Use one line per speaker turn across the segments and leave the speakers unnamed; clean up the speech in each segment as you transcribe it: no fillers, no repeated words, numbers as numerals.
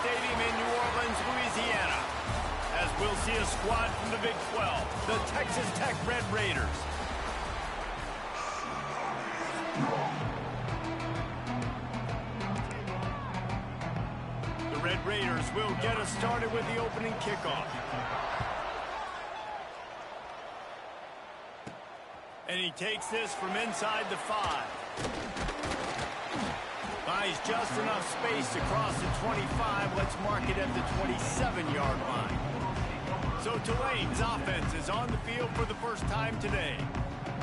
Stadium in New Orleans, Louisiana, as we'll see a squad from the Big 12, the Texas Tech Red Raiders. The Red Raiders will get us started with the opening kickoff. And he takes this from inside the 5. Buys just enough space to cross the 25. Let's mark it at the 27-yard line. So Tulane's offense is on the field for the first time today.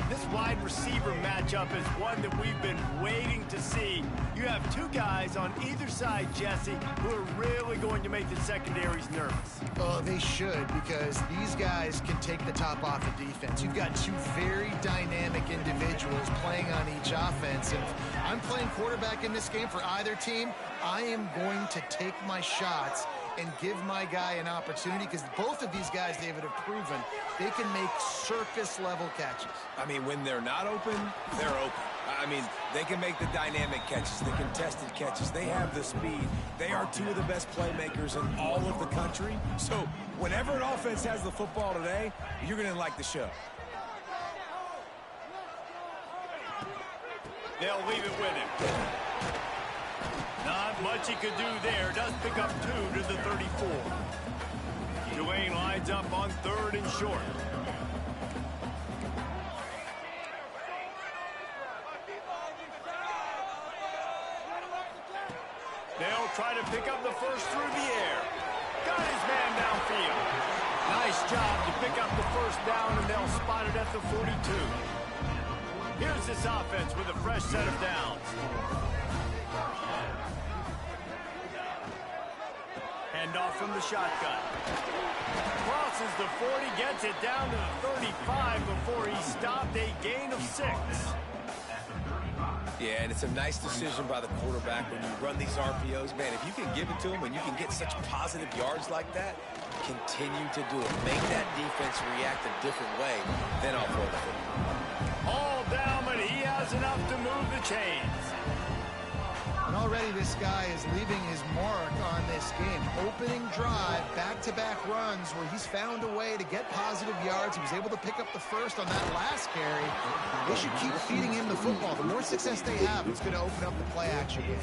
This wide receiver matchup is one that we've been waiting to see. You have two guys on either side, Jesse, who are really going to make the secondaries nervous.
Oh, they should, because these guys can take the top off of defense. You've got two very dynamic individuals playing on each offense. And if I'm playing quarterback in this game for either team, I am going to take my shots and give my guy an opportunity, because both of these guys, David, have proven they can make circus-level catches.
I mean, when they're not open, they're open. I mean, they can make the dynamic catches, the contested catches. They have the speed. They are two of the best playmakers in all of the country. So whenever an offense has the football today, you're going to like the show.
They'll leave it with him. Not much he could do there. Does pick up 2 to the 34. Tulane lines up on 3rd and short. They'll try to pick up the first through the air. Got his man downfield. Nice job to pick up the first down, and they'll spot it at the 42. Here's this offense with a fresh set of downs. Handoff from the shotgun. Crosses the 40, gets it down to the 35 before he stopped. A gain of 6.
Yeah, and it's a nice decision by the quarterback when you run these RPOs. Man, if you can give it to him and you can get such positive yards like that, continue to do it. Make that defense react a different way, then I'll throw the football.
All down, but he has enough to move the chains.
And already this guy is leaving his mark on this game. Opening drive, back-to-back runs where he's found a way to get positive yards. He was able to pick up the first on that last carry. They should keep feeding him the football. The more success they have, it's going to open up the play-action game.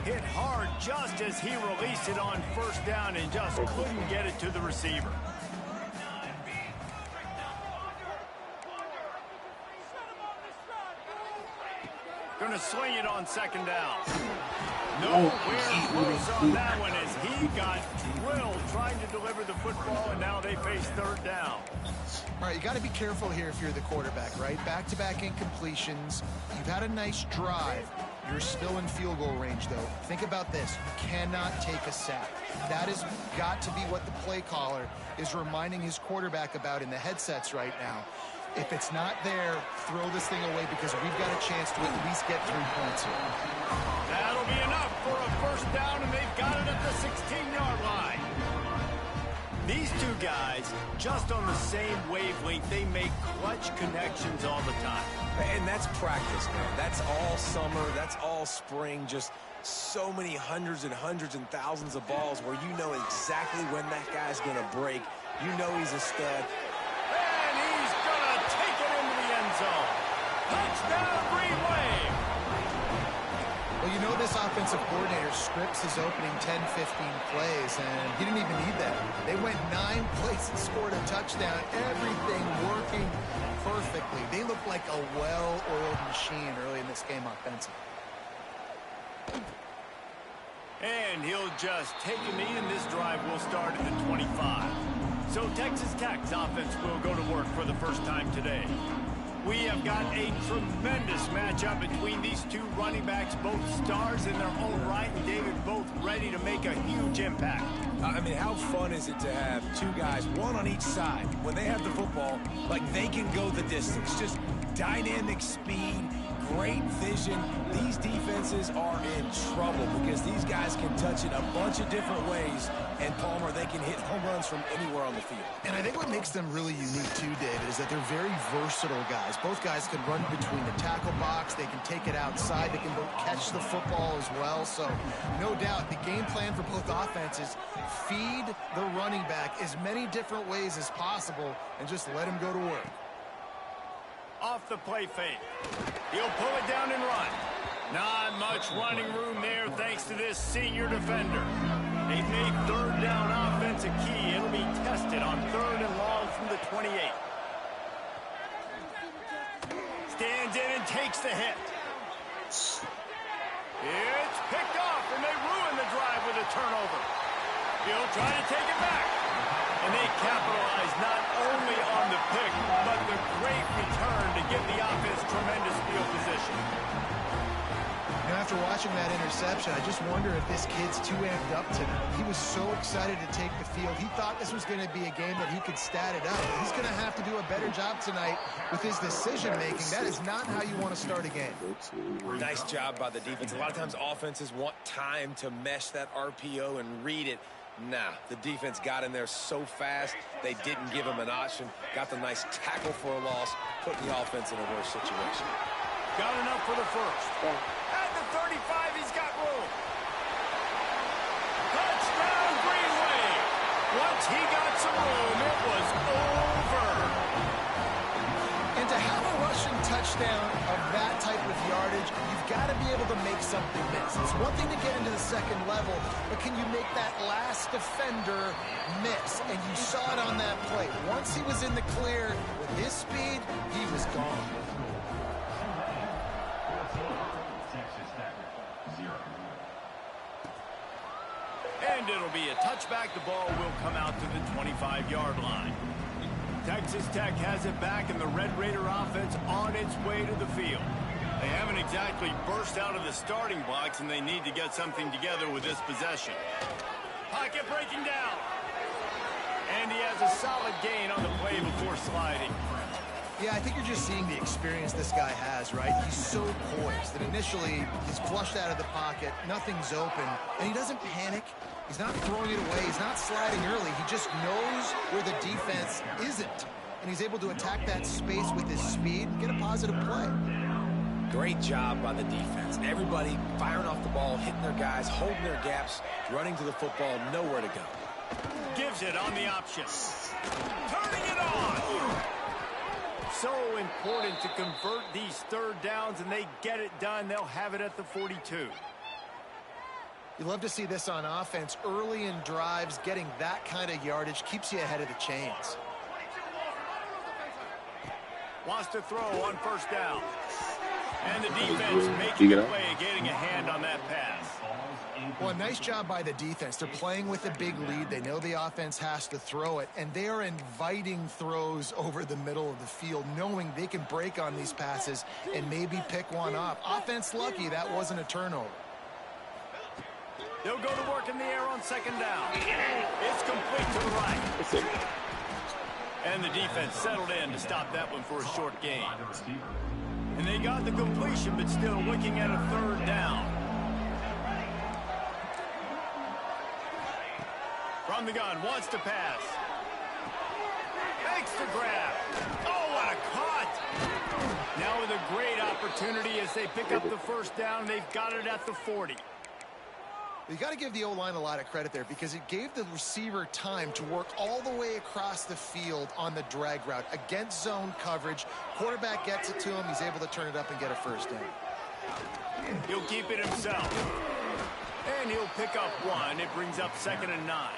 Hit hard just as he released it on first down and just couldn't get it to the receiver. Going to swing it on 2nd down. Nowhere close on that one as he got drilled trying to deliver the football, and now they face 3rd down.
All right, you got to be careful here if you're the quarterback, right? Back-to-back incompletions. You've had a nice drive. You're still in field goal range, though. Think about this. You cannot take a sack. That has got to be what the play caller is reminding his quarterback about in the headsets right now. If it's not there, throw this thing away, because we've got a chance to at least get 3 points here.
That'll be enough for a first down, and they've got it at the 16-yard line. These two guys, just on the same wavelength, they make clutch connections all the time.
And that's practice, man. That's all summer. That's all spring. Just so many hundreds and thousands of balls where you know exactly when that guy's going to break. You know he's a stud.
And he's going to take it into the end zone. Touchdown, Green Wave.
Well, you know this offensive coordinator scripts his opening 10, 15 plays, and he didn't even need that. They went 9 plays and scored a touchdown. Everything working perfectly. They look like a well-oiled machine early in this game offensively.
And he'll just take a knee, and this drive will start at the 25. So Texas Tech's offense will go to work for the first time today. We have got a tremendous matchup between these two running backs, both stars in their own right, and David, both ready to make a huge impact.
I mean, how fun is it to have two guys, one on each side, when they have the football, like they can go the distance. Just dynamic speed, great vision. These defenses are in trouble because these guys can touch it a bunch of different ways, and Palmer, they can hit home runs from anywhere on the field.
And I think what makes them really unique too, David, is that they're very versatile guys. Both guys can run between the tackle box. They can take it outside. They can both catch the football as well. So no doubt the game plan for both offenses, feed the running back as many different ways as possible and just let him go to work.
Off the play fake. He'll pull it down and run. Not much running room there thanks to this senior defender. They've made third down offense a key. It'll be tested on 3rd and long from the 28. Stands in and takes the hit. It's picked off, and they ruin the drive with a turnover. He'll try to take it back. And they capitalize not only on the pick, but the great return to give the offense tremendous field position.
You know, after watching that interception, I just wonder if this kid's too amped up tonight. He was so excited to take the field. He thought this was going to be a game that he could stat it up. He's going to have to do a better job tonight with his decision-making. That is not how you want to start a game.
Nice job by the defense. A lot of times offenses want time to mesh that RPO and read it. Nah, the defense got in there so fast, they didn't give him an option. Got the nice tackle for a loss, putting the offense in a worse situation.
Got enough for the first. At the 35, he's got room. Touchdown, Green Wave. Once he got some room, it was over.
And to have a rushing touchdown of that type of yardage, you've got to be able to make something miss. It's one thing to get into the second level, but can you make that last defender miss? And you saw it on that play. Once he was in the clear with his speed, he was gone.
And it'll be a touchback. The ball will come out to the 25-yard line. Texas Tech has it back, and the Red Raider offense on its way to the field. They haven't exactly burst out of the starting blocks, and they need to get something together with this possession. Pocket breaking down. And he has a solid gain on the play before sliding.
Yeah, I think you're just seeing the experience this guy has, right? He's so poised that initially he's flushed out of the pocket, nothing's open, and he doesn't panic. He's not throwing it away. He's not sliding early. He just knows where the defense isn't, and he's able to attack that space with his speed and get a positive play.
Great job by the defense. Everybody firing off the ball, hitting their guys, holding their gaps, running to the football, nowhere to go.
Gives it on the option. Turning it on. So important to convert these third downs, and they get it done. They'll have it at the 42.
You love to see this on offense. Early in drives, getting that kind of yardage keeps you ahead of the chains.
Wants to throw on first down. And the defense making the play, getting a hand on that pass.
Well, nice job by the defense. They're playing with a big lead. They know the offense has to throw it, and they are inviting throws over the middle of the field, knowing they can break on these passes and maybe pick one off. Offense lucky that wasn't a turnover.
They'll go to work in the air on second down. It's complete to the right. And the defense settled in to stop that one for a short gain. And they got the completion, but still looking at a third down. From the gun, wants to pass. Makes the grab. Oh, what a cut! Now with a great opportunity as they pick up the first down. They've got it at the 40.
You got to give the O-line a lot of credit there because it gave the receiver time to work all the way across the field on the drag route against zone coverage. Quarterback gets it to him. He's able to turn it up and get a first down.
He'll keep it himself. And he'll pick up one. It brings up 2nd and 9.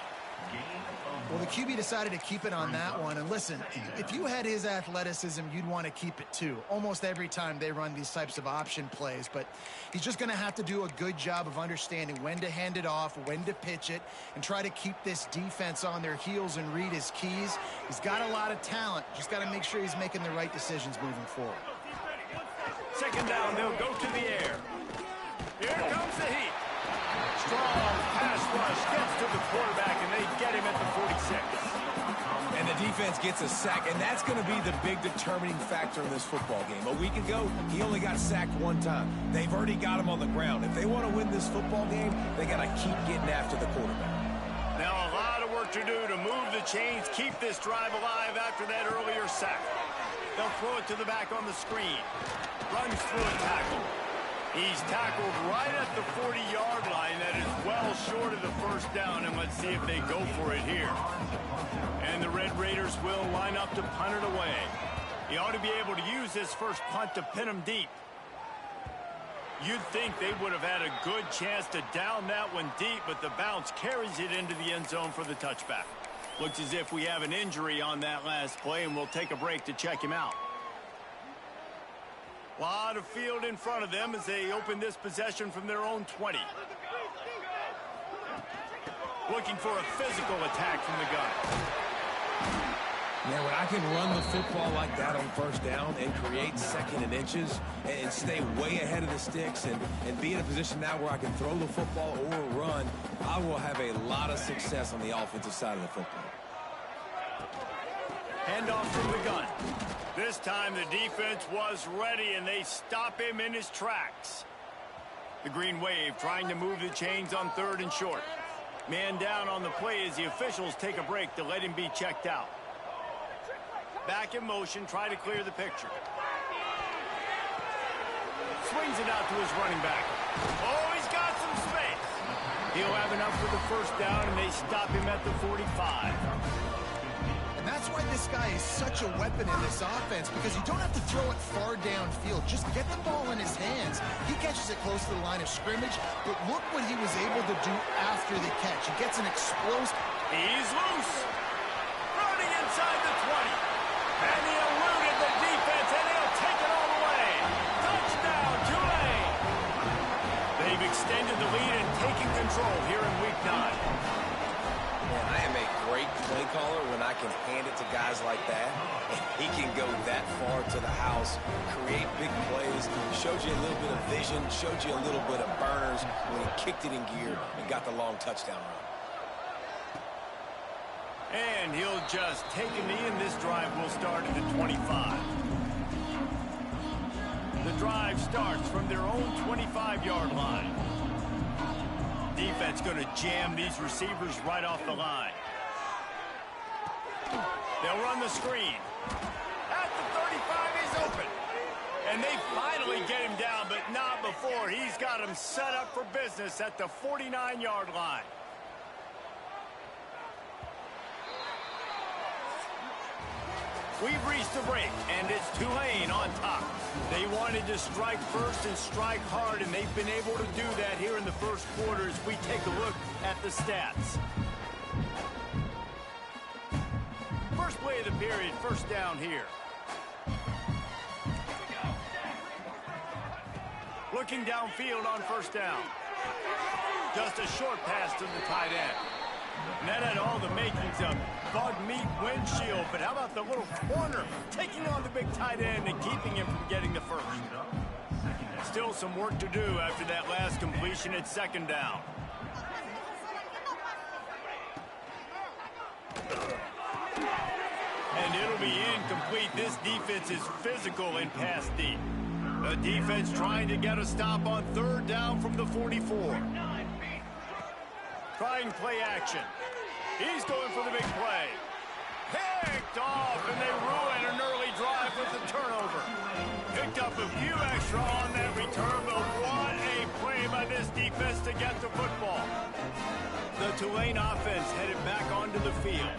Well, the QB decided to keep it on that one. And listen, if you had his athleticism, you'd want to keep it too. Almost every time they run these types of option plays. But he's just going to have to do a good job of understanding when to hand it off, when to pitch it, and try to keep this defense on their heels and read his keys. He's got a lot of talent. Just got to make sure he's making the right decisions moving forward.
Second down, they'll go to the air. Here comes the heat. Strong pass rush gets to the quarterback, and they get him at the 46.
And the defense gets a sack, and that's going to be the big determining factor in this football game. A week ago, he only got sacked one time. They've already got him on the ground. If they want to win this football game, they got to keep getting after the quarterback.
Now a lot of work to do to move the chains, keep this drive alive after that earlier sack. They'll throw it to the back on the screen. Runs through a tackle. He's tackled right at the 40-yard line. That is well short of the first down, and let's see if they go for it here. And the Red Raiders will line up to punt it away. He ought to be able to use this first punt to pin him deep. You'd think they would have had a good chance to down that one deep, but the bounce carries it into the end zone for the touchback. Looks as if we have an injury on that last play, and we'll take a break to check him out. A lot of field in front of them as they open this possession from their own 20. Looking for a physical attack from the gun.
Man, when I can run the football like that on first down and create second and inches and stay way ahead of the sticks and be in a position now where I can throw the football or run, I will have a lot of success on the offensive side of the football.
Handoff from the gun. This time the defense was ready and they stop him in his tracks. The Green Wave trying to move the chains on 3rd and short. Man down on the play as the officials take a break to let him be checked out. Back in motion, try to clear the picture. Swings it out to his running back. Oh, he's got some space. He'll have enough for the first down, and they stop him at the 45.
And that's why this guy is such a weapon in this offense, because you don't have to throw it far downfield. Just get the ball in his hands. He catches it close to the line of scrimmage, but look what he was able to do after the catch. He gets an explosive.
He's loose. Running inside the 20. And he eluded the defense, and he'll take it all the way. Touchdown, Tulane. They've extended the lead and taken control here in Week 9.
Man, I am a great play caller when I can hand it to guys like that. And he can go that far to the house, create big plays, showed you a little bit of vision, showed you a little bit of burners when he kicked it in gear and got the long touchdown run.
And he'll just take a knee, and this drive will start at the 25. The drive starts from their own 25-yard line. Defense going to jam these receivers right off the line. They'll run the screen. At the 35, he's open. And they finally get him down, but not before. He's got him set up for business at the 49-yard line. We've reached the break, and it's Tulane on top. They wanted to strike first and strike hard, and they've been able to do that here in the first quarter as we take a look at the stats. First play of the period, first down here. Looking downfield on first down. Just a short pass to the tight end. And that had all the makings of bug meat windshield, but how about the little corner taking on the big tight end and keeping him from getting the first? Still some work to do after that last completion at second down. And it'll be incomplete. This defense is physical and pass deep. The defense trying to get a stop on third down from the 44. Trying play action. He's going for the big play. Picked off, and they ruin an early drive with the turnover. Picked up a few extra on that return, but what a play by this defense to get the football. The Tulane offense headed back onto the field.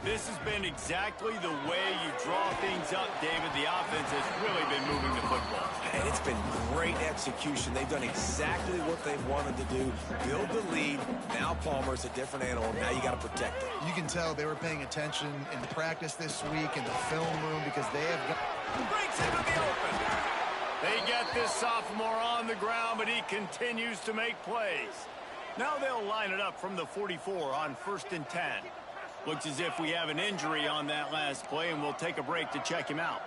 This has been exactly the way you draw things up, David. The offense has really been moving the football.
And it's been great execution. They've done exactly what they've wanted to do. Build the lead. Now Palmer's a different animal. Now you got to protect it.
You can tell they were paying attention in the practice this week in the film room because they have got...
Breaks into the open. They get this sophomore on the ground, but he continues to make plays. Now they'll line it up from the 44 on 1st and 10. Looks as if we have an injury on that last play, and we'll take a break to check him out.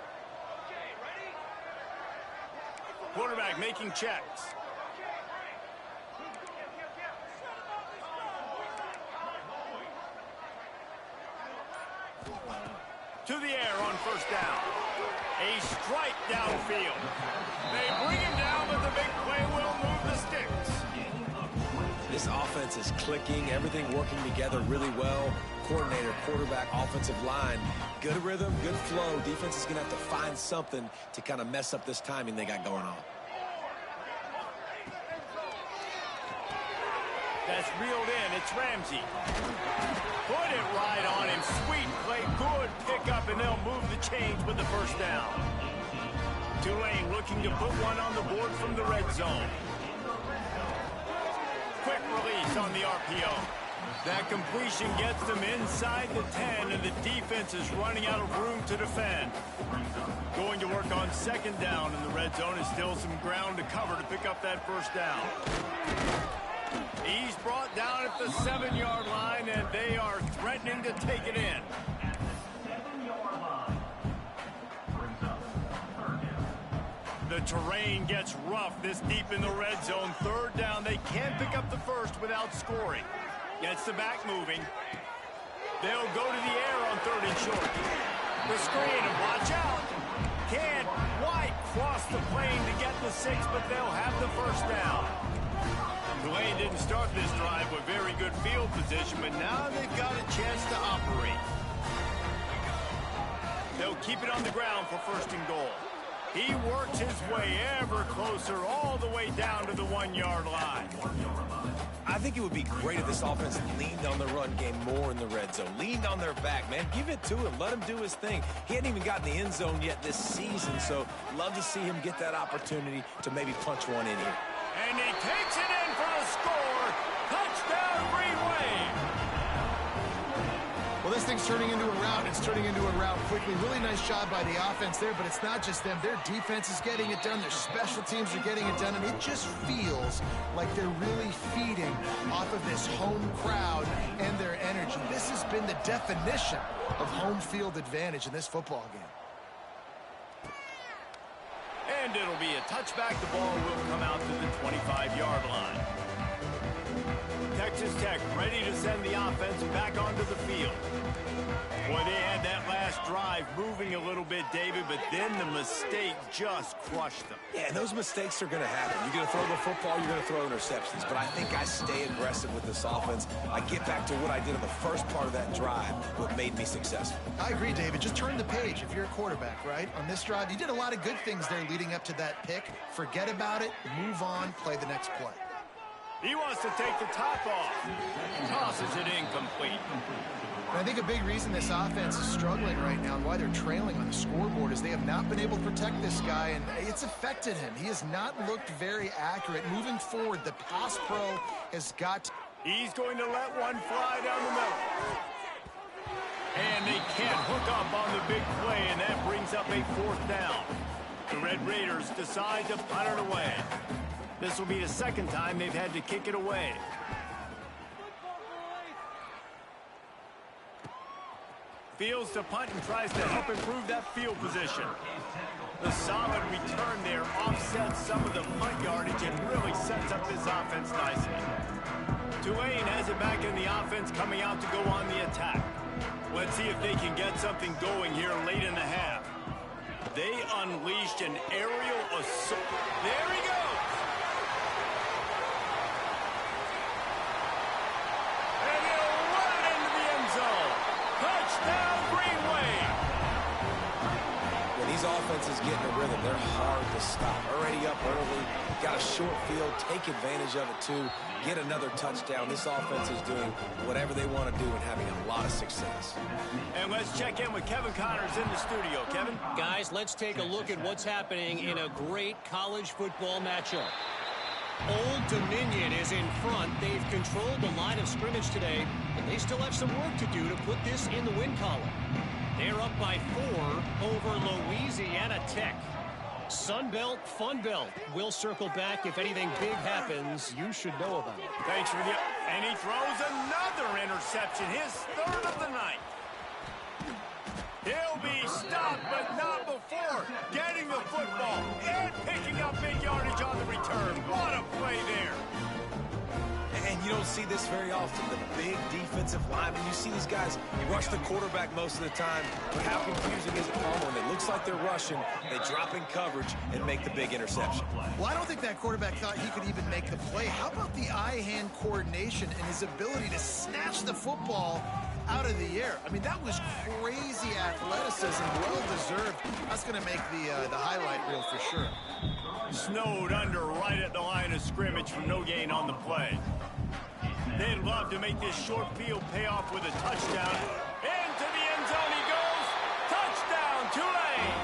Quarterback making checks. To the air on first down. A strike downfield. They bring him down, but the big play will move the sticks.
This offense is clicking, everything working together really well. Coordinator, quarterback, offensive line, good rhythm, good flow. Defense is going to have to find something to kind of mess up this timing they got going on.
That's reeled in. It's Ramsey. Put it right on him. Sweet play. Good pickup, and they'll move the chains with the first down. Tulane looking to put one on the board from the red zone. Quick release on the RPO. That completion gets them inside the 10, and the defense is running out of room to defend. Going to work on second down in the red zone is still some ground to cover to pick up that first down. He's brought down at the 7-yard line, and they are threatening to take it in. The terrain gets rough this deep in the red zone. Third down, they can't pick up the first without scoring. Gets the back moving. They'll go to the air on third and short. The screen, and watch out. Can't quite cross the plane to get the 6, but they'll have the first down. Tulane didn't start this drive with very good field position, but now they've got a chance to operate. They'll keep it on the ground for first and goal. He works his way ever closer all the way down to the 1-yard line.
I think it would be great if this offense leaned on the run game more in the red zone. Leaned on their back, man. Give it to him. Let him do his thing. He hadn't even gotten the end zone yet this season, so love to see him get that opportunity to maybe punch one in here.
And he takes it in for the score. Touchdown, Green Wave.
Well, this thing's turning into a rout. It's turning into a rout quickly. Really nice job by the offense there, but it's not just them. Their defense is getting it done. Their special teams are getting it done, and it just feels like they're really feeding off of this home crowd and their energy. This has been the definition of home field advantage in this football game.
And it'll be a touchback. The ball will come out to the 25-yard line. Texas Tech ready to send the offense back onto the field. Boy, they had that last drive moving a little bit, David, but then the mistake just crushed them.
Yeah, those mistakes are going to happen. You're going to throw the football, you're going to throw interceptions. But I think I stay aggressive with this offense. I get back to what I did in the first part of that drive, what made me successful.
I agree, David. Just turn the page if you're a quarterback, right? On this drive, you did a lot of good things there leading up to that pick. Forget about it, move on, play the next play.
He wants to take the top off. Tosses it incomplete.
And I think a big reason this offense is struggling right now and why they're trailing on the scoreboard is they have not been able to protect this guy, and it's affected him. He has not looked very accurate. Moving forward, the pass pro has got...
He's going to let one fly down the middle. And they can't hook up on the big play, and that brings up a fourth down. The Red Raiders decide to punt it away. This will be the second time they've had to kick it away. Fields to punt and tries to help improve that field position. The solid return there offsets some of the punt yardage and really sets up this offense nicely. Tulane has it back in the offense, coming out to go on the attack. Let's see if they can get something going here late in the half. They unleashed an aerial assault. There he goes. And he'll run it into the end zone. Touchdown, Green Wave.
When these offenses get in a rhythm, they're hard to stop. Already up early, got a short field, take advantage of it too, get another touchdown. This offense is doing whatever they want to do and having a lot of success.
And let's check in with Kevin Connors in the studio. Kevin?
Guys, let's take a look at what's happening in a great college football matchup. Old Dominion is in front. They've controlled the line of scrimmage today, but they still have some work to do to put this in the win column. They're up by 4 over Louisiana Tech. Sunbelt, Funbelt. We'll circle back if anything big happens. You should know about it.
Thanks for the... And he throws another interception, his third of the night. He'll be stopped, but not before getting the football and picking up big yardage on the return. What a play there.
And You don't see this very often. The big defensive linemen, you see these guys rush the quarterback most of the time, but how confusing is it when it looks like they're rushing, they drop in coverage and make the big interception?
Well, I don't think that quarterback thought he could even make the play. How about the eye-hand coordination and his ability to snatch the football out of the air? I mean, that was crazy athleticism, well-deserved. That's going to make the highlight reel for sure.
Snowed under right at the line of scrimmage for no gain on the play. They'd love to make this short field pay off with a touchdown. Into the end zone he goes. Touchdown, Tulane!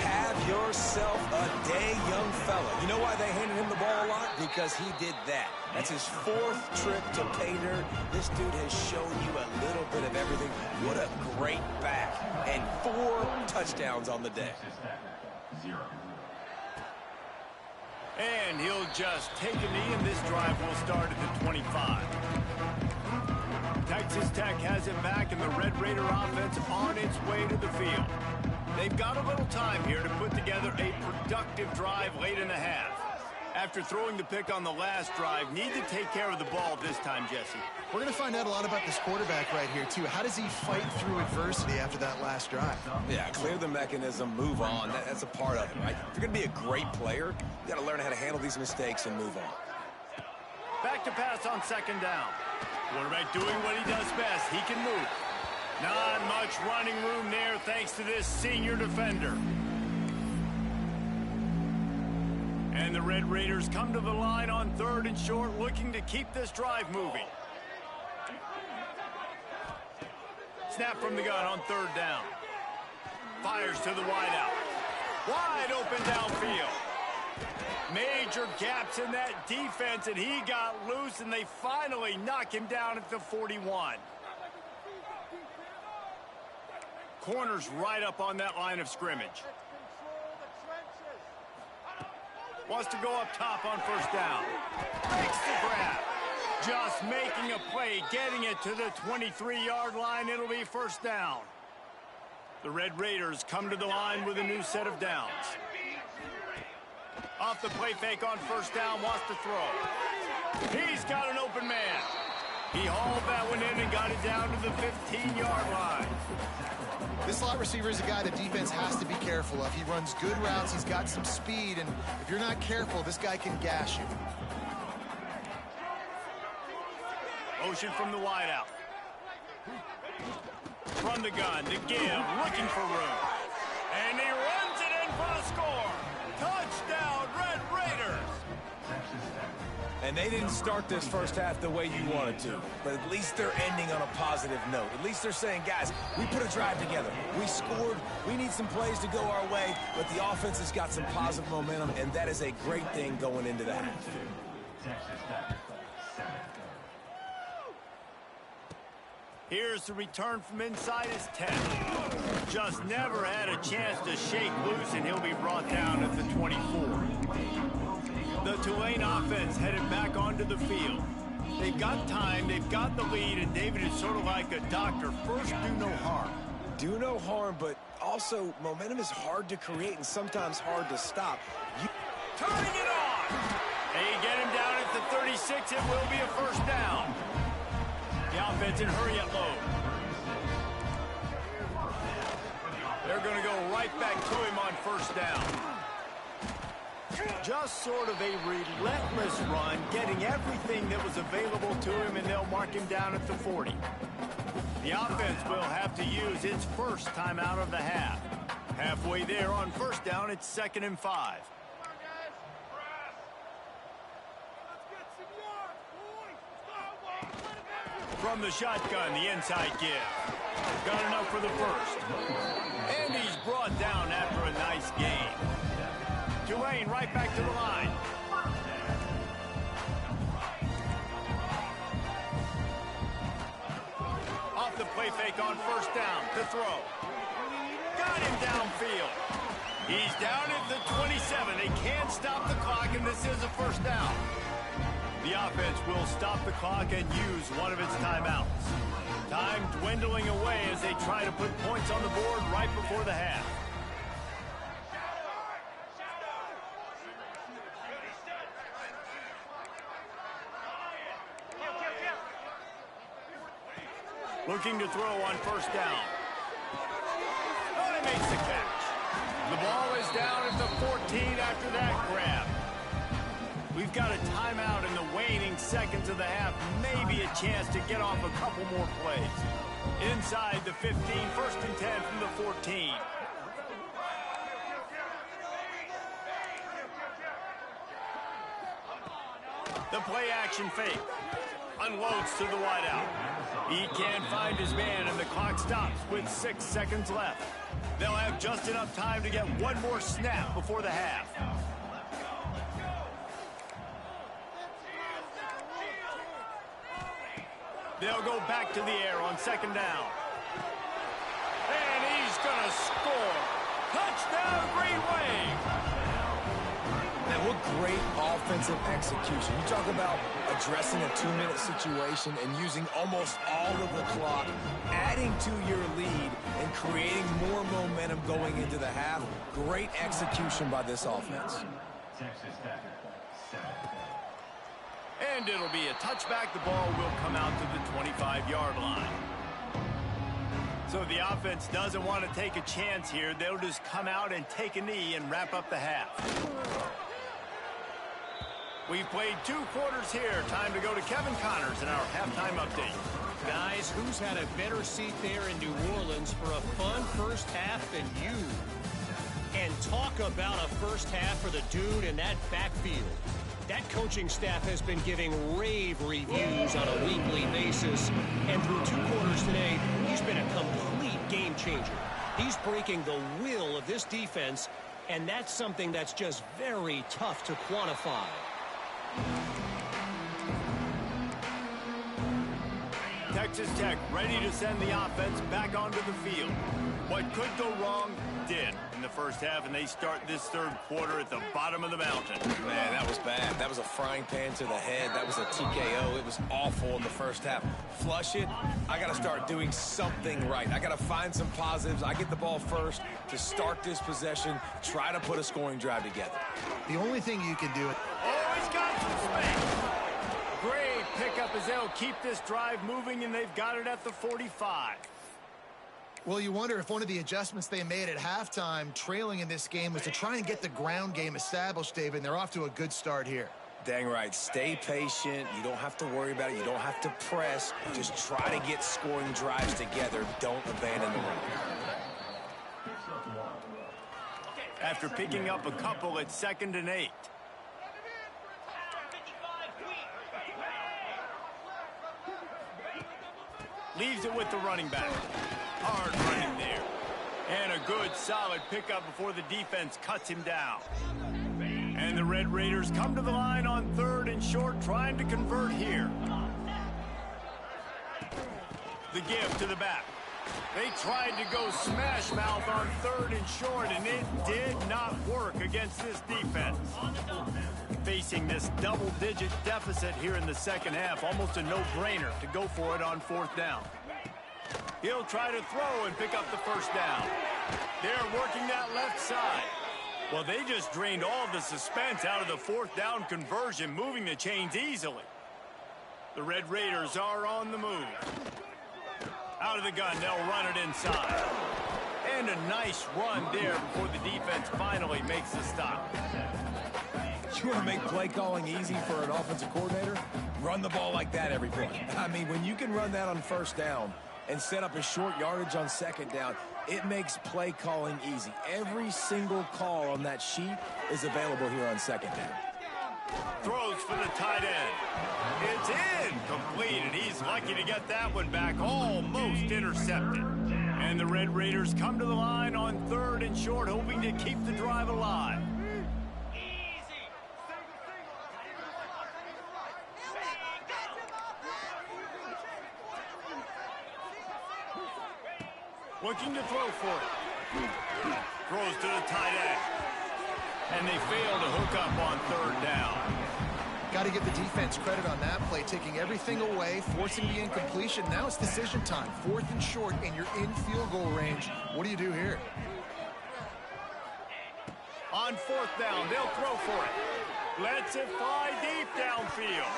Have yourself a day, young fella. You know why they handed him the ball a lot? Because he did that. That's his 4th trip to pay dirt. This dude has shown you a little bit of everything. What a great back. And 4 touchdowns on the day.
And he'll just take a knee, and this drive will start at the 25. Texas Tech has it back, and the Red Raider offense on its way to the field. They've got a little time here to put together a productive drive late in the half. After throwing the pick on the last drive, need to take care of the ball this time, Jesse.
We're going to find out a lot about this quarterback right here, too. How does he fight through adversity after that last drive?
Yeah, clear the mechanism, move on. That's a part of it, right? If you're going to be a great player, you got to learn how to handle these mistakes and move on.
Back to pass on 2nd down. Quarterback doing what he does best. He can move. Not much running room there thanks to this senior defender. And the Red Raiders come to the line on 3rd and short, looking to keep this drive moving. Snap from the gun on 3rd down. Fires to the wideout. Wide open downfield. Major gaps in that defense, and he got loose, and they finally knock him down at the 41. Corners right up on that line of scrimmage. Wants to go up top on 1st down. Makes the grab. Just making a play, getting it to the 23-yard line. It'll be 1st down. The Red Raiders come to the line with a new set of downs. Off the play fake on 1st down, wants to throw. He's got an open man. He hauled that one in and got it down to the 15-yard line.
This slot receiver is a guy the defense has to be careful of. He runs good routes, he's got some speed, and if you're not careful, this guy can gash you.
Motion from the wideout. From the gun to give, looking for room. And he runs it in for the score. Touchdown, Red Raiders.
And they didn't start this first half the way you wanted to, but at least they're ending on a positive note. At least they're saying, guys, we put a drive together. We scored. We need some plays to go our way, but the offense has got some positive momentum, and that is a great thing going into the half.
Here's the return from inside his 10. Just never had a chance to shake loose, and he'll be brought down at the 24. The Tulane offense headed back onto the field. They've got time, they've got the lead, and David is sort of like a doctor. First, do no harm.
Do no harm, but also momentum is hard to create and sometimes hard to stop.
Turning it on! They get him down at the 36. It will be a 1st down. The offense in hurry up mode. They're going to go right back to him on 1st down. Just sort of a relentless run, getting everything that was available to him, and they'll mark him down at the 40. The offense will have to use its first time out of the half. Halfway there on 1st down, it's 2nd and 5. From the shotgun, the inside give. Got enough for the 1st. And he's brought down after a nice gain. Tulane right back to the line. Off the play fake on 1st down to throw. Got him downfield. He's down at the 27. They can't stop the clock, and this is a 1st down. The offense will stop the clock and use one of its timeouts. Time dwindling away as they try to put points on the board right before the half. Looking to throw on first down. Oh, he makes the catch. The ball is down at the 14 after that grab. We've got a timeout in the waning seconds of the half. Maybe a chance to get off a couple more plays. Inside the 15, first and 10 from the 14. The play action fake. Unloads to the wideout. He can't find his man, and the clock stops with 6 seconds left. They'll have just enough time to get one more snap before the half. They'll go back to the air on second down. And he's going to score. Touchdown, Green Wave.
Man, what great offensive execution. You talk about addressing a 2-minute situation and using almost all of the clock, adding to your lead, and creating more momentum going into the half. Great execution by this offense.
And it'll be a touchback. The ball will come out to the 25-yard line. So the offense doesn't want to take a chance here. They'll just come out and take a knee and wrap up the half. We've played 2 quarters here. Time to go to Kevin Connors in our halftime update.
Guys, who's had a better seat there in New Orleans for a fun first half than you? And talk about a first half for the dude in that backfield. That coaching staff has been giving rave reviews on a weekly basis. And through 2 quarters today, he's been a complete game changer. He's breaking the will of this defense, and that's something that's just very tough to quantify.
Texas Tech ready to send the offense back onto the field. What could go wrong did in the first half, and they start this third quarter at the bottom of the mountain.
Man, that was bad. That was a frying pan to the head. That was a TKO. It was awful in the first half. Flush it. I got to start doing something right. I got to find some positives. I get the ball first to start this possession, try to put a scoring drive together.
The only thing you can do...
Oh, he's got some space. Great pickup as they'll keep this drive moving, and they've got it at the 45.
Well, you wonder if one of the adjustments they made at halftime, trailing in this game, was to try and get the ground game established, David, and they're off to a good start here.
Dang right. Stay patient. You don't have to worry about it. You don't have to press. Just try to get scoring drives together. Don't abandon the run.
After picking up a couple at 2nd and 8. Leaves it with the running back. Hard running there. And a good, solid pickup before the defense cuts him down. And the Red Raiders come to the line on 3rd and short, trying to convert here. The give to the back. They tried to go smash mouth on 3rd and short, and it did not work against this defense. Facing this double-digit deficit here in the second half, almost a no-brainer to go for it on 4th down. He'll try to throw and pick up the first down. They're working that left side. Well, they just drained all the suspense out of the 4th down conversion, moving the chains easily. The Red Raiders are on the move. Out of the gun, they'll run it inside. And a nice run there before the defense finally makes the stop.
You want to make play calling easy for an offensive coordinator? Run the ball like that every play. I mean, when you can run that on 1st down and set up a short yardage on 2nd down, it makes play calling easy. Every single call on that sheet is available here on 2nd down.
Throws for the tight end. It's incomplete, and he's lucky to get that one back, almost intercepted. And the Red Raiders come to the line on 3rd and short, hoping to keep the drive alive. Looking to throw for it. Throws to the tight end. And they fail to hook up on 3rd down.
Got to give the defense credit on that play, taking everything away, forcing the incompletion. Now it's decision time. 4th and short, and you're in field goal range. What do you do here?
On 4th down, they'll throw for it. Lets it fly deep downfield.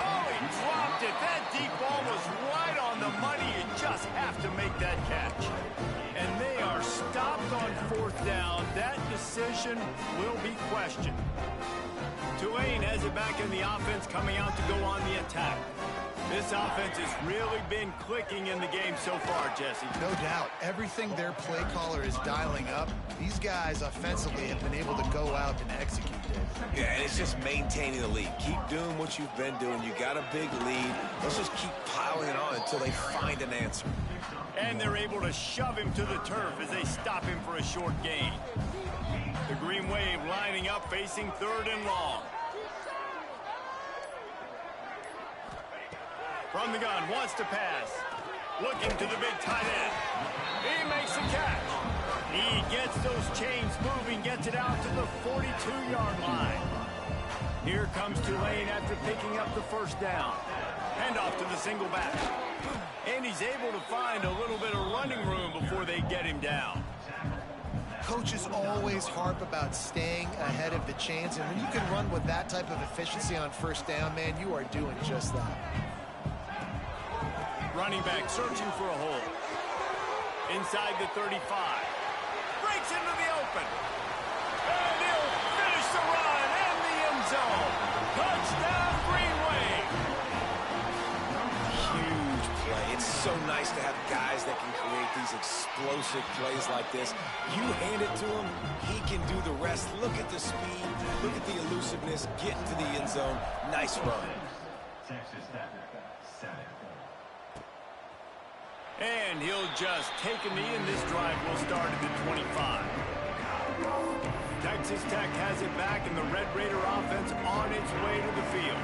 Oh, he dropped it. That deep ball was right on the the money. You just have to make that catch. And they are stopped on fourth down. That decision will be questioned. Tulane has it back in the offense, coming out to go on the attack. This offense has really been clicking in the game so far, Jesse.
No doubt. Everything their play caller is dialing up, these guys offensively have been able to go out and execute it.
Yeah, and it's just maintaining the lead. Keep doing what you've been doing. You got a big lead. Let's just keep piling it on until they find an answer.
And they're able to shove him to the turf as they stop him for a short gain. The Green Wave lining up, facing third and long. From the gun, wants to pass. Looking to the big tight end. He makes the catch. He gets those chains moving, gets it out to the 42-yard line. Here comes Tulane after picking up the first down. Handoff to the single back. And he's able to find a little bit of running room before they get him down.
Coaches always harp about staying ahead of the chains, and when you can run with that type of efficiency on first down, man, you are doing just that.
Running back searching for a hole. Inside the 35. Breaks into the open. And he'll finish the run in the end zone. Touchdown, Green Wave.
Huge play. It's so nice to have guys that can create these explosive plays like this. You hand it to him, he can do the rest. Look at the speed. Look at the elusiveness. Get into the end zone. Nice run.
And he'll just take a knee, and this drive will start at the 25. Texas Tech has it back, and the Red Raider offense on its way to the field.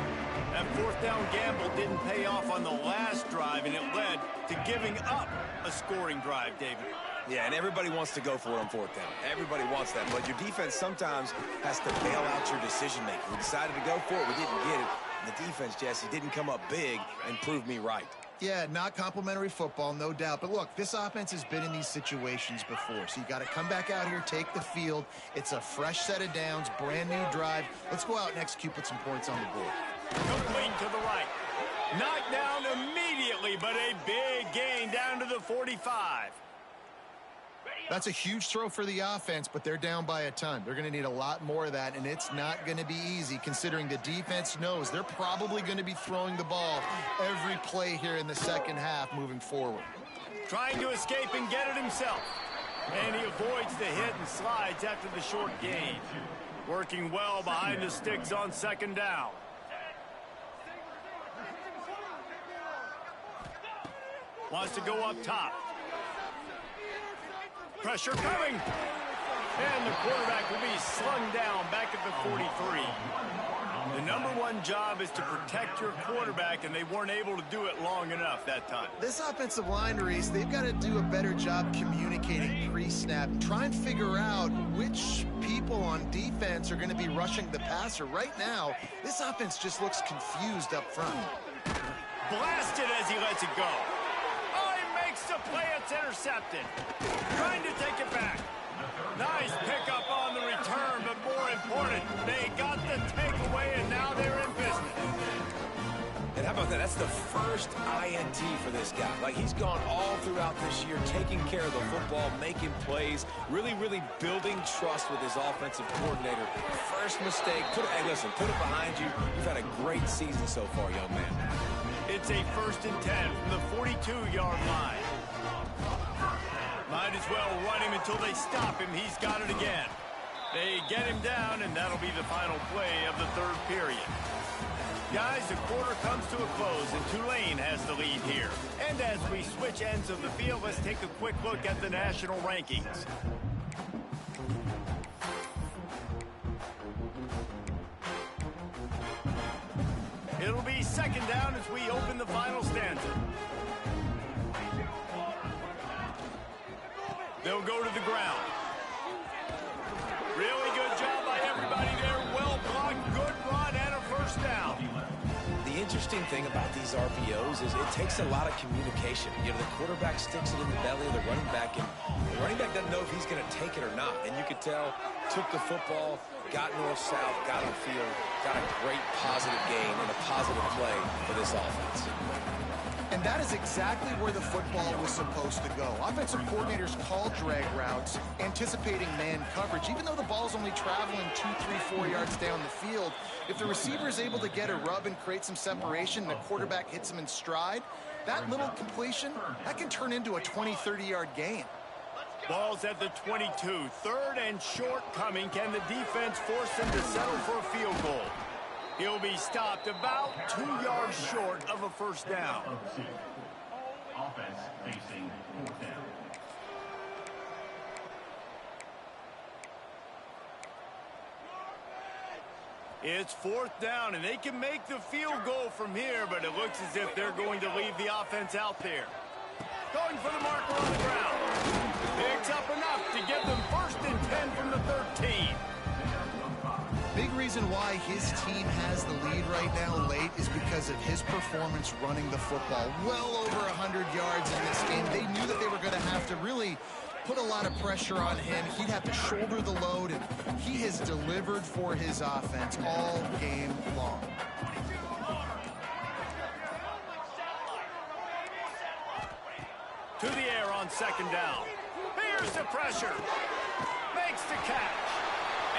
That fourth down gamble didn't pay off on the last drive, and it led to giving up a scoring drive, David.
Yeah, and everybody wants to go for it on fourth down. Everybody wants that, but your defense sometimes has to bail out your decision-making. We decided to go for it. We didn't get it. And the defense, Jesse, didn't come up big and prove me right.
Yeah, not complimentary football, no doubt. But look, this offense has been in these situations before. So you got to come back out here, take the field. It's a fresh set of downs, brand new drive. Let's go out and execute, put some points on the board.
Complete to the right. Knocked down immediately, but a big gain down to the 45.
That's a huge throw for the offense, but they're down by a ton. They're going to need a lot more of that, and it's not going to be easy considering the defense knows they're probably going to be throwing the ball every play here in the second half moving forward.
Trying to escape and get it himself. And he avoids the hit and slides after the short gain. Working well behind the sticks on second down. Wants to go up top. Pressure coming. And the quarterback will be slung down back at the 43. The number one job is to protect your quarterback, and they weren't able to do it long enough that time.
This offensive line, Reese, they've got to do a better job communicating pre-snap. Try and figure out which people on defense are going to be rushing the passer. Right now, this offense just looks confused up front.
Blasted as he lets it go. The play, it's intercepted. Trying to take it back. Nice pickup on the return, but more important, they got the takeaway, and now they're in business.
And how about that? That's the first INT for this guy. Like, he's gone all throughout this year, taking care of the football, making plays, really building trust with his offensive coordinator. First mistake, hey, listen, put it behind you. You've had a great season so far, young man.
It's a 1st and 10 from the 42-yard line. Might as well run him until they stop him. He's got it again. They get him down, and that'll be the final play of the third period. Guys, the quarter comes to a close, and Tulane has the lead here. And as we switch ends of the field, let's take a quick look at the national rankings. It'll be second down as we open the final stanza. They'll go to the ground. Really good job by everybody there. Well blocked, good run, and a first down.
The interesting thing about these RPOs is it takes a lot of communication. You know, the quarterback sticks it in the belly of the running back, and the running back doesn't know if he's going to take it or not. And you could tell, took the football, got north-south, got on field, got a great positive game and a positive play for this offense.
And that is exactly where the football was supposed to go. Offensive coordinators call drag routes, anticipating man coverage. Even though the ball's only traveling 2, 3, 4 yards down the field, if the receiver is able to get a rub and create some separation and the quarterback hits him in stride, that little completion, that can turn into a 20, 30-yard gain.
Ball's at the 22. 3rd and short coming. Can the defense force him to settle for a field goal? He'll be stopped about 2 yards short of a first down.
Offense facing 4th down.
It's 4th down, and they can make the field goal from here, but it looks as if they're going to leave the offense out there. Going for the marker on the ground. Picks up enough to get them 1st and 10 from the 13.
Big reason why his team has the lead right now late is because of his performance running the football. Well over 100 yards in this game. They knew that they were going to have to really put a lot of pressure on him. He'd have to shoulder the load, and he has delivered for his offense all game long.
To the air on 2nd down. Here's the pressure. Makes the catch.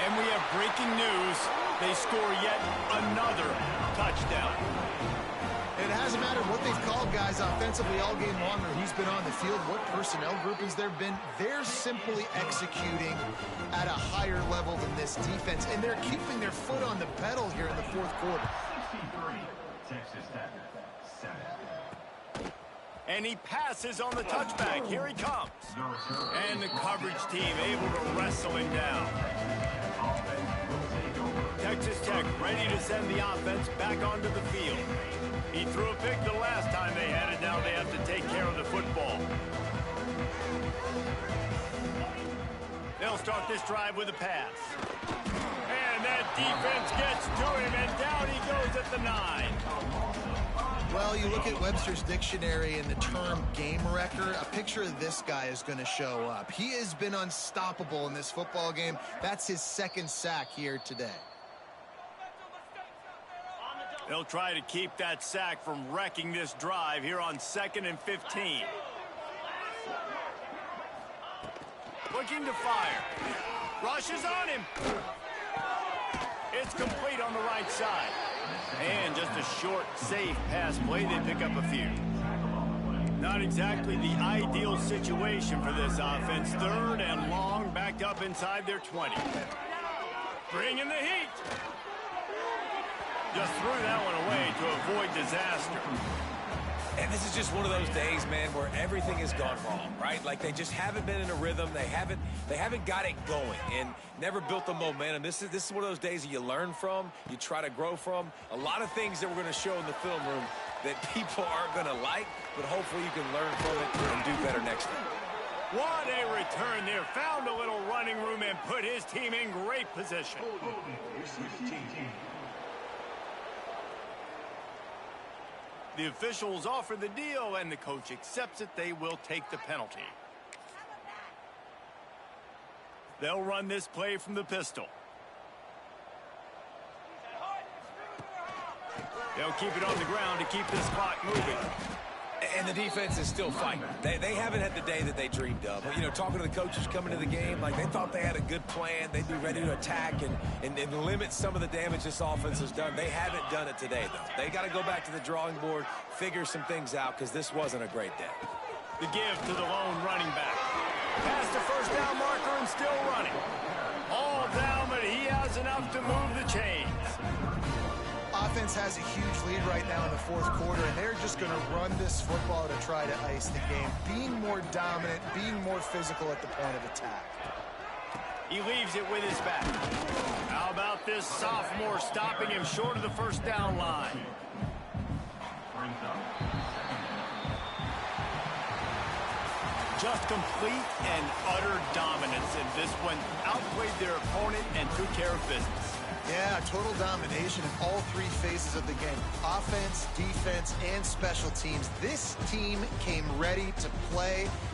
And we have breaking news. They score yet another touchdown.
It hasn't mattered what they've called guys offensively all game long or who's been on the field, what personnel groupings there have been. They're simply executing at a higher level than this defense, and they're keeping their foot on the pedal here in the 4th quarter.
63, Texas Tech, 7.
And he passes on the touchback. Here he comes. And the coverage team able to wrestle him down. Texas Tech ready to send the offense back onto the field. He threw a pick the last time they had it. Now they have to take care of the football. They'll start this drive with a pass. And that defense gets to him, and down he goes at the 9.
Well, you look at Webster's dictionary and the term game wrecker, a picture of this guy is going to show up. He has been unstoppable in this football game. That's his 2nd sack here today.
They'll try to keep that sack from wrecking this drive here on 2nd and 15. Looking to fire. Rushes on him. It's complete on the right side. And just a short, safe pass play. They pick up a few. Not exactly the ideal situation for this offense. 3rd and long, backed up inside their 20. Bringing the heat. Just threw that one away to avoid disaster.
And this is just one of those days, man, where everything has gone wrong, right? Like they just haven't been in a rhythm. They haven't got it going and never built the momentum. This is one of those days that you learn from, you try to grow from. A lot of things that we're going to show in the film room that people aren't going to like, but hopefully you can learn from it and do better next time.
What a return there. Found a little running room and put his team in great position. The officials offer the deal, and the coach accepts it. They will take the penalty. They'll run this play from the pistol. They'll keep it on the ground to keep this clock moving.
And the defense is still fighting. They haven't had the day that they dreamed of. You know, talking to the coaches coming to the game, like they thought they had a good plan. They'd be ready to attack and limit some of the damage this offense has done. They haven't done it today, though. They got to go back to the drawing board, figure some things out, because this wasn't a great day.
The give to the lone running back. Past the first down marker and still running. All down, but he has enough to move the chains.
Offense has a huge lead right now in the 4th quarter, and they're just going to run this football to try to ice the game. Being more dominant, being more physical at the point of attack.
He leaves it with his back. How about this sophomore stopping him short of the first down line? Just complete and utter dominance in this one. Outplayed their opponent and took care of business.
Yeah, total domination in all 3 phases of the game. Offense, defense, and special teams. This team came ready to play.